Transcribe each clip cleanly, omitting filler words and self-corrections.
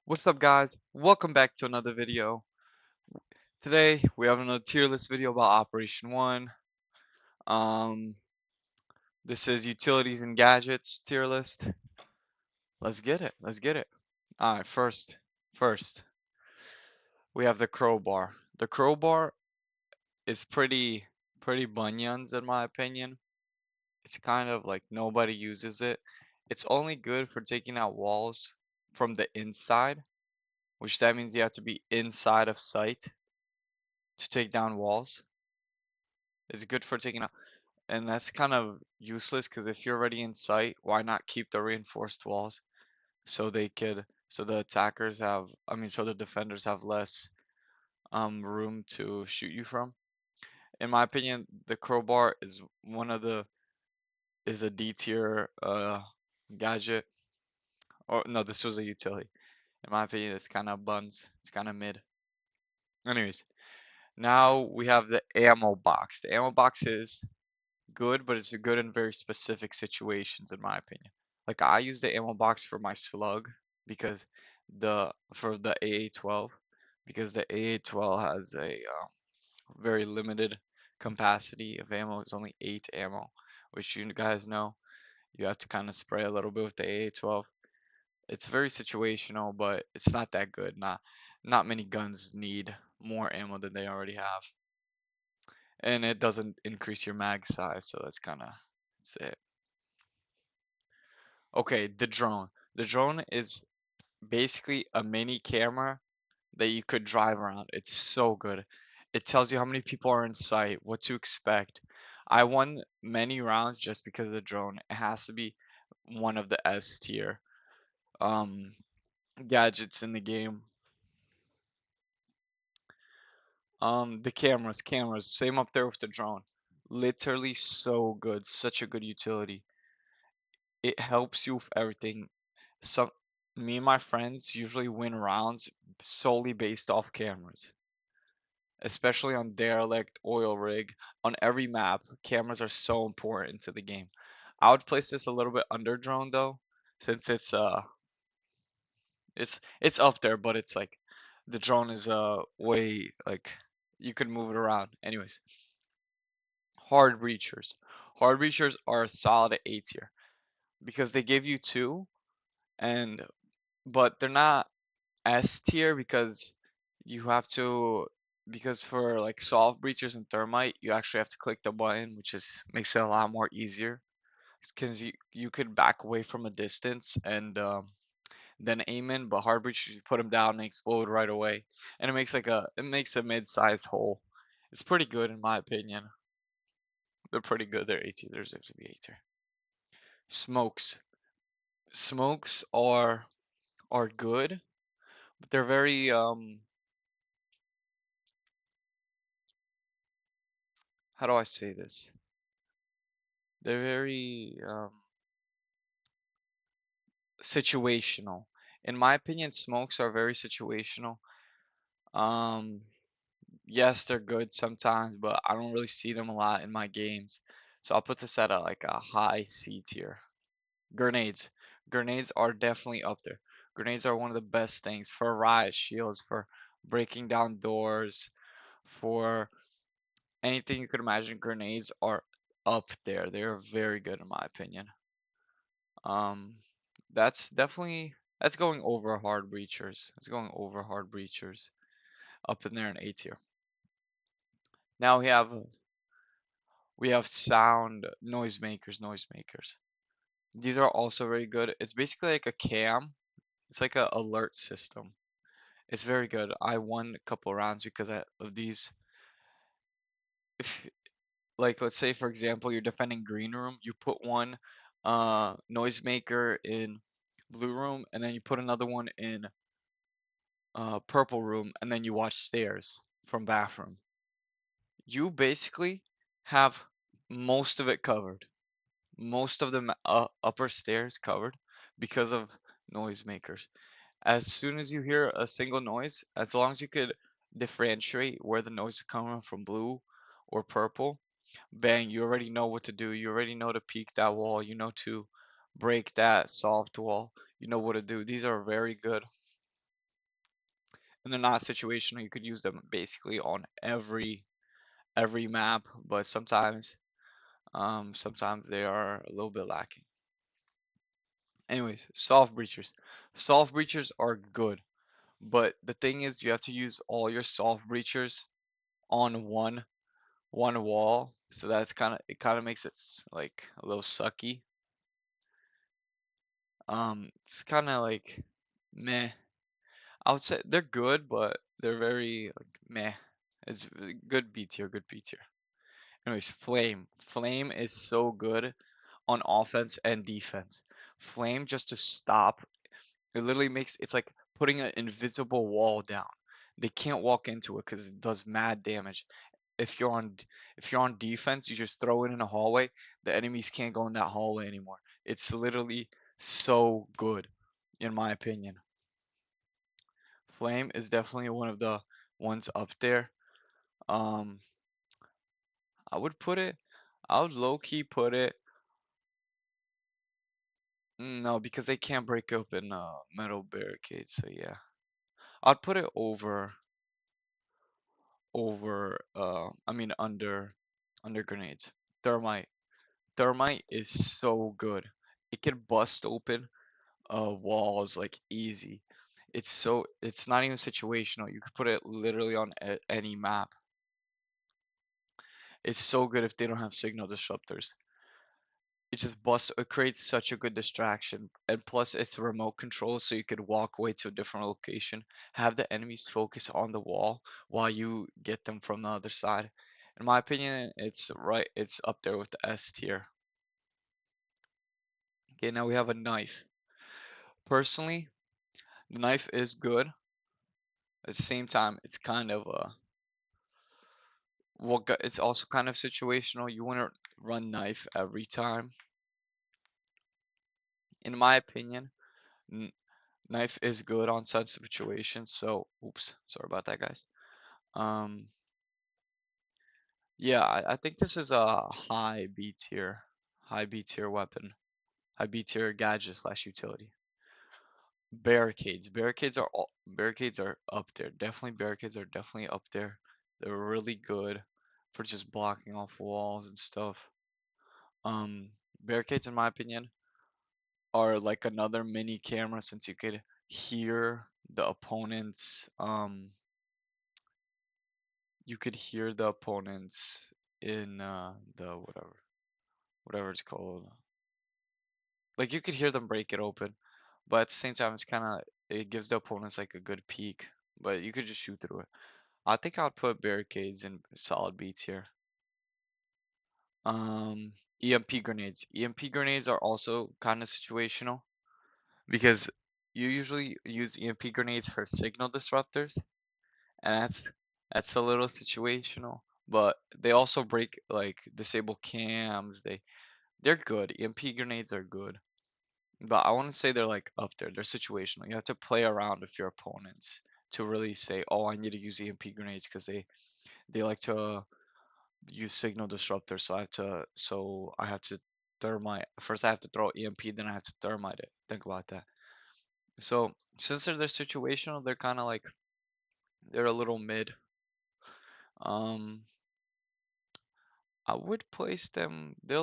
What's up, guys? Welcome back to another video. Today we have another tier list video about Operation 1. Um, this is utilities and gadgets tier list. Let's get it. Let's get it. All right, first we have the crowbar. The crowbar is pretty bunions in my opinion. It's kind of like nobody uses it. It's only good for taking out walls from the inside, which that means you have to be inside of sight to take down walls. It's good for taking out. And that's kind of useless because if you're already in sight, why not keep the reinforced walls so so the attackers have, so the defenders have less room to shoot you from. In my opinion, the crowbar is is a D tier gadget. Or no, this was a utility. In my opinion, it's kind of buns. It's kind of mid. Anyways, now we have the ammo box. The ammo box is good, but it's good in very specific situations, in my opinion. Like I use the ammo box for my slug because for the AA-12 because the AA-12 has a very limited capacity of ammo. It's only 8 ammo, which you guys know you have to kind of spray a little bit with the AA-12. It's very situational, but it's not that good. Not many guns need more ammo than they already have, and it doesn't increase your mag size, so that's it. Okay, the drone. The drone is basically a mini camera that you could drive around. It's so good. It tells you how many people are in sight, what to expect. I won many rounds just because of the drone. It has to be one of the S tier um gadgets in the game. The cameras, same up there with the drone. Literally so good, such a good utility. It helps you with everything. Some Me and my friends usually win rounds solely based off cameras, especially on derelict, oil rig, on every map. Cameras are so important to the game. I would place this a little bit under drone though, since it's up there, but it's like the drone is way like you can move it around. Anyways, hard breachers. Hard breachers are solid at A tier because they give you two, and but they're not S tier because you have to because for like soft breachers and thermite, you actually have to click the button, which is makes it a lot more easier because you could back away from a distance and then aim in, but hard breachers you put them down and explode right away, and it makes a mid-sized hole. It's pretty good in my opinion. They're pretty good. They're A tier. They're to be A tier. Smokes. Smokes are good, but they're very how do I say this? They're very situational. In my opinion, smokes are very situational. Um, yes, they're good sometimes, but I don't really see them a lot in my games. So I'll put this at like a high C tier. Grenades. Grenades are definitely up there. Grenades are one of the best things for riot shields, for breaking down doors, for anything you could imagine. Grenades are up there. They're very good in my opinion. Um, that's going over hard breachers. That's going over hard breachers up in there in A tier. Now we have sound noisemakers, noisemakers. These are also very good. It's basically like a cam. It's like a alert system. It's very good. I won a couple rounds because of these. If like let's say for example you're defending green room, you put one noisemaker in blue room and then you put another one in purple room and then you watch stairs from bathroom. You basically have most of it covered. Most of the upper stairs covered because of noisemakers. As soon as you hear a single noise, as long as you could differentiate where the noise is coming from blue or purple, bang, you already know what to do. You already know to peek that wall. You know to break that soft wall. You know what to do. These are very good. and they're not situational. You could use them basically on every map, but sometimes they are a little bit lacking. Anyways, soft breachers. Soft breachers are good, but the thing is you have to use all your soft breachers on one wall, so that's kind of makes it like a little sucky. It's kind of like meh. I would say they're good, but they're very like meh. It's good B tier, good B tier. Anyways, flame. Flame is so good on offense and defense. Flame just to stop. It literally makes it's like putting an invisible wall down. They can't walk into it because it does mad damage. If you're on defense, you just throw it in a hallway. The enemies can't go in that hallway anymore. It's literally so good, in my opinion. Flame is definitely one of the ones up there. Um, I would put it. I would low key put it. No, because they can't break open metal barricades. So yeah, I'd put it I mean under grenades. Thermite. Thermite is so good. It can bust open walls like easy. It's not even situational. You could put it literally on any map. It's so good if they don't have signal disruptors. It creates such a good distraction, and plus it's remote control, so you could walk away to a different location, have the enemies focus on the wall while you get them from the other side. In my opinion, it's up there with the S tier. Okay, now we have a knife. Personally, the knife is good. At the same time, it's kind of it's also kind of situational. You want to run knife every time. In my opinion, knife is good on such situations. So, oops, sorry about that, guys. Um, yeah, I think this is a high B tier weapon, high B tier gadget slash utility. Barricades, barricades are up there. Definitely barricades are definitely up there. They're really good for just blocking off walls and stuff. Um, Barricades, in my opinion, are like another mini camera since you could hear the opponents. You could hear the opponents in the whatever it's called. Like you could hear them break it open, but at the same time, it gives the opponents like a good peek. But you could just shoot through it. I think I'd put barricades and solid beats here. EMP grenades. EMP grenades are also kind of situational because you usually use EMP grenades for signal disruptors, and that's a little situational. But they also break like disable cams. They're good. EMP grenades are good, but I want to say they're like up there. They're situational. You have to play around with your opponents to really say, "Oh, I need to use EMP grenades," because they like to use signal disruptor. So I have to thermite. First, I have to throw EMP, then I have to thermite it. Think about that. So since they're situational, they're kind of like they're a little mid. Um, I would place them. They're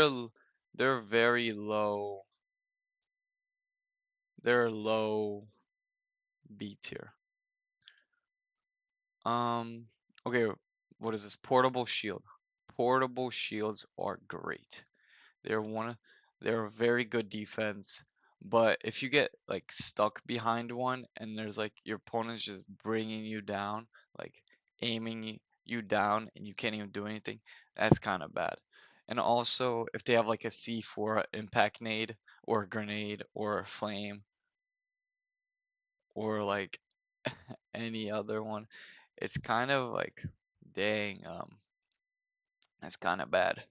l- they're very low. They're low B tier. Um, okay, what is this? Portable shield. Portable shields are great. They're one, they're a very good defense. But if you get like stuck behind one and there's like your opponent's just bringing you down, like aiming you down and you can't even do anything, that's kind of bad. And also, if they have like a C4 impact nade or a grenade or a flame or like any other one, it's kind of like, dang, that's kind of bad.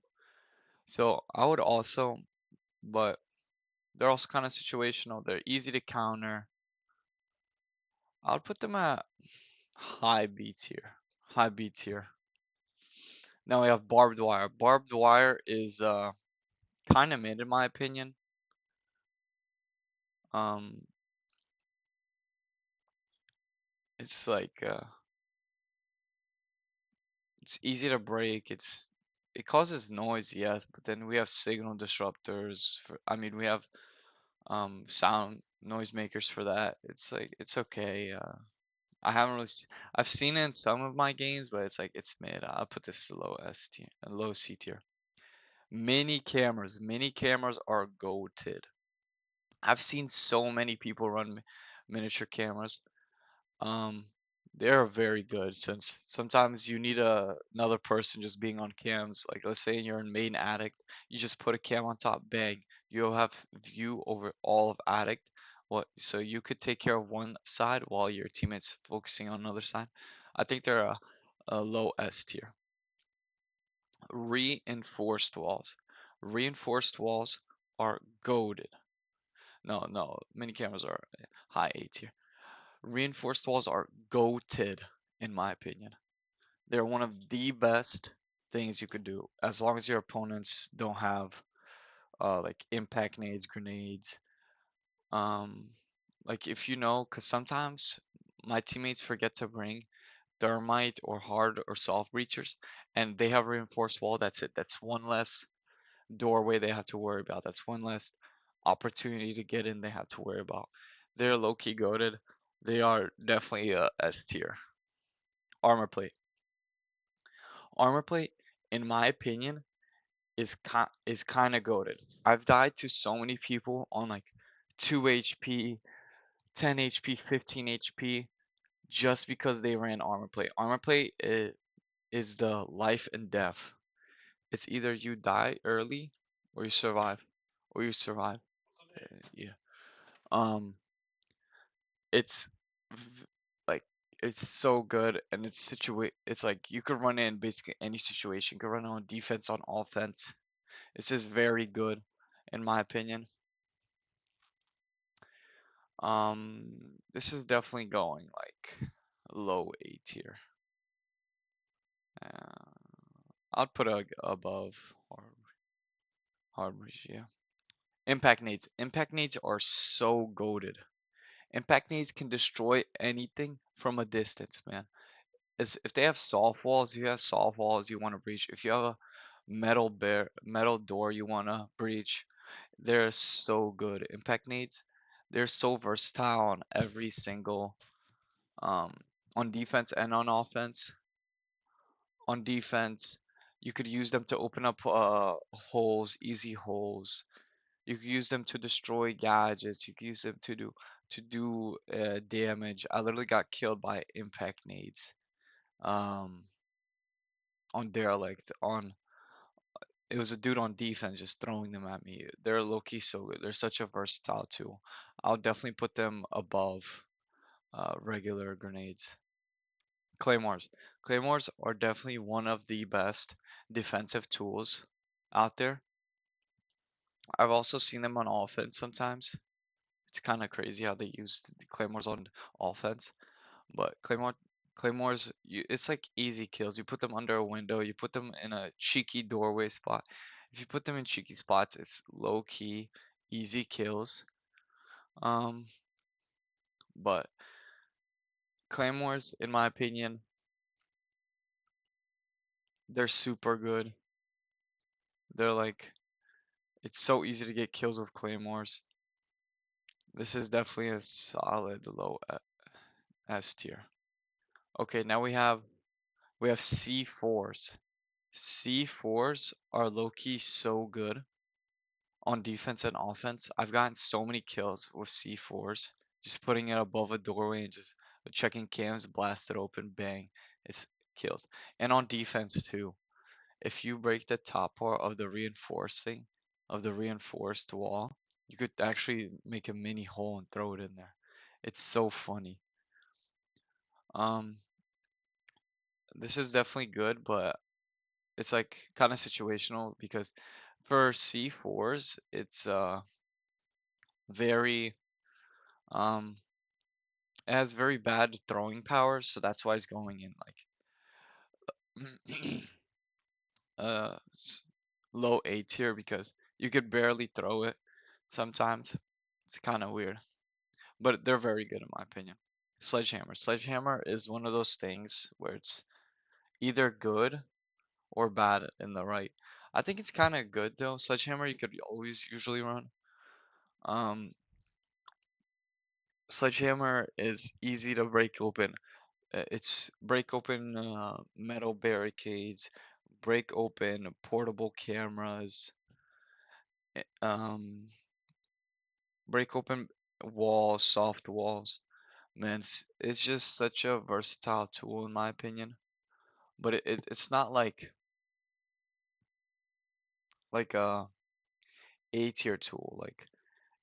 So I would also, but they're also kind of situational. They're easy to counter. I would put them at high B tier. High B tier. Now we have barbed wire. Barbed wire is kind of mid in my opinion. Um, It's like it's easy to break. It causes noise, yes, but then we have signal disruptors for. I mean, we have sound noisemakers for that. It's like it's okay. I haven't really. I've seen it in some of my games, but it's like it's mid. I'll put this low S tier, low C tier. Mini cameras. Mini cameras are goated. I've seen so many people run miniature cameras. Um, they're very good since sometimes you need another person just being on cams. Like let's say you're in main attic, you just put a cam on top, bang, you'll have view over all of attic. What so you could take care of one side while your teammates focusing on another side. I think they're a low S tier. Reinforced walls. Reinforced walls are goaded. No, no, mini cameras are high A tier. Reinforced walls are goated, in my opinion. They're one of the best things you could do, as long as your opponents don't have like impact nades, grenades. Um, like if you know, because sometimes my teammates forget to bring thermite or hard or soft breachers, and they have reinforced wall. That's it. That's one less doorway they have to worry about. That's one less opportunity to get in they have to worry about. They're low key goaded. They are definitely a S tier. Armor plate. Armor plate, in my opinion, is kind of goated. I've died to so many people on like 2 HP, 10 HP, 15 HP just because they ran armor plate. Armor plate is the life and death. It's either you die early or you survive, or you survive. Yeah. Um, it's like it's so good and it's like you could run it in basically any situation. You could run it on defense, on offense. It's just very good in my opinion. This is definitely going like low A tier. Uh, I'd put a above hard bridge, yeah. Impact nades. Impact nades are so goaded. Impact nades can destroy anything from a distance, man. If they have soft walls, if you have soft walls you want to breach. If you have a metal door you want to breach, they're so good. Impact nades, they're so versatile on every single um on defense and on offense. On defense, you could use them to open up holes, easy holes. You could use them to destroy gadgets. You could use them to do damage. I literally got killed by impact nades. Um, on derelict. On it was a dude on defense just throwing them at me. They're low key so good. They're such a versatile tool. I'll definitely put them above regular grenades. Claymores. Claymores are definitely one of the best defensive tools out there. I've also seen them on offense sometimes. It's kind of crazy how they use the claymores on offense. But claymores, it's like easy kills. You put them under a window. You put them in a cheeky doorway spot. If you put them in cheeky spots, it's low key, easy kills. Um, but claymores, in my opinion, they're super good. They're like it's so easy to get kills with claymores. This is definitely a solid low S tier. Okay, now we have C4s. C4s are low-key so good on defense and offense. I've gotten so many kills with C4s. Just putting it above a doorway and just checking cams, blast it open, bang. It's kills. And on defense too. If you break the top part of the reinforcing of the reinforced wall, you could actually make a mini hole and throw it in there. It's so funny. Um, this is definitely good, but it's like kind of situational because for C4s, it's very um it has very bad throwing power, so that's why it's going in like low A tier because you could barely throw it sometimes. It's kind of weird, but they're very good in my opinion. Sledgehammer. Sledgehammer is one of those things where it's either good or bad in the right. I think it's kind of good though. Sledgehammer you could always usually run. Um, Sledgehammer is easy to break open. It's break open metal barricades, break open portable cameras, break open walls, soft walls. Man, it's just such a versatile tool in my opinion. But it's not like a tier tool. Like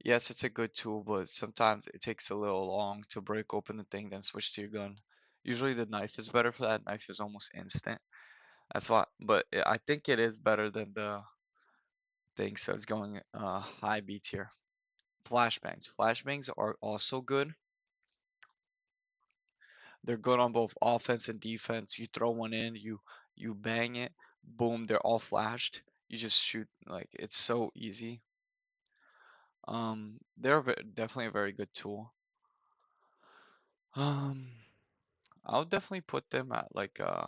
yes, it's a good tool, but sometimes it takes a little long to break open the thing, then switch to your gun. Usually the knife is better for that. Knife is almost instant. That's why, but I think it is better than the thing, so it's going high B tier. Flashbangs. Flashbangs are also good. They're good on both offense and defense. You throw one in, you bang it, boom, they're all flashed. You just shoot like it's so easy. They're definitely a very good tool. Um, I'll definitely put them at like a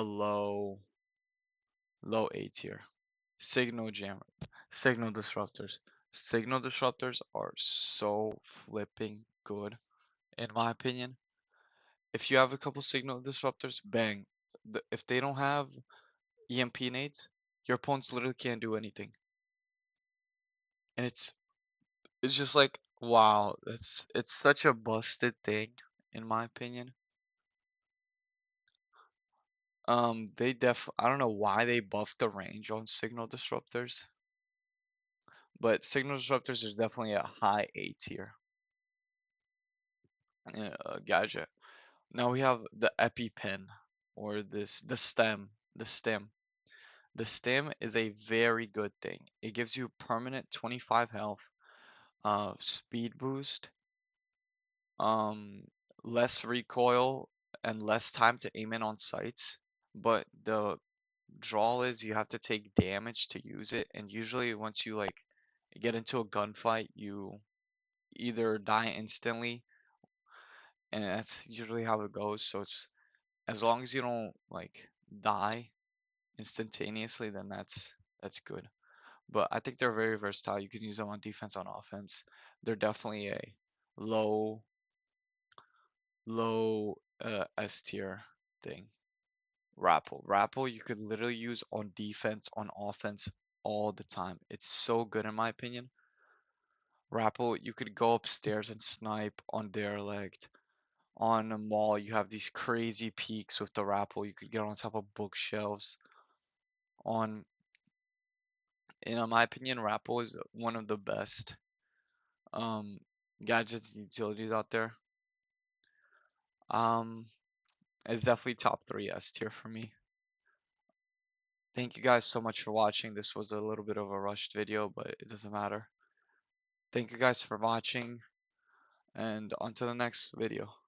low A tier. Signal jammer, signal disruptors. Signal disruptors are so flipping good, in my opinion. If you have a couple signal disruptors, bang. If they don't have EMP nades, your opponents literally can't do anything. And it's just like wow, it's such a busted thing, in my opinion. I don't know why they buffed the range on signal disruptors, but signal disruptors is definitely a high A tier gadget. Now we have the EpiPen, or the stem. The stem is a very good thing. It gives you permanent 25 health, speed boost, um, less recoil, and less time to aim in on sights. But the draw is you have to take damage to use it, and usually once you like get into a gunfight, you either die instantly, and that's usually how it goes. So it's as long as you don't like die instantaneously, then that's good. But I think they're very versatile. You can use them on defense, on offense. They're definitely a low, low S tier thing. Rapple. Rapple you could literally use on defense, on offense all the time. It's so good in my opinion. Rapple, you could go upstairs and snipe on derelict. On a mall, you have these crazy peaks with the rapple. You could get on top of bookshelves. On, in my opinion, rapple is one of the best um gadgets and utilities out there. Um, it's definitely top 3 S tier for me. Thank you guys so much for watching. This was a little bit of a rushed video, but it doesn't matter. Thank you guys for watching, and on to the next video.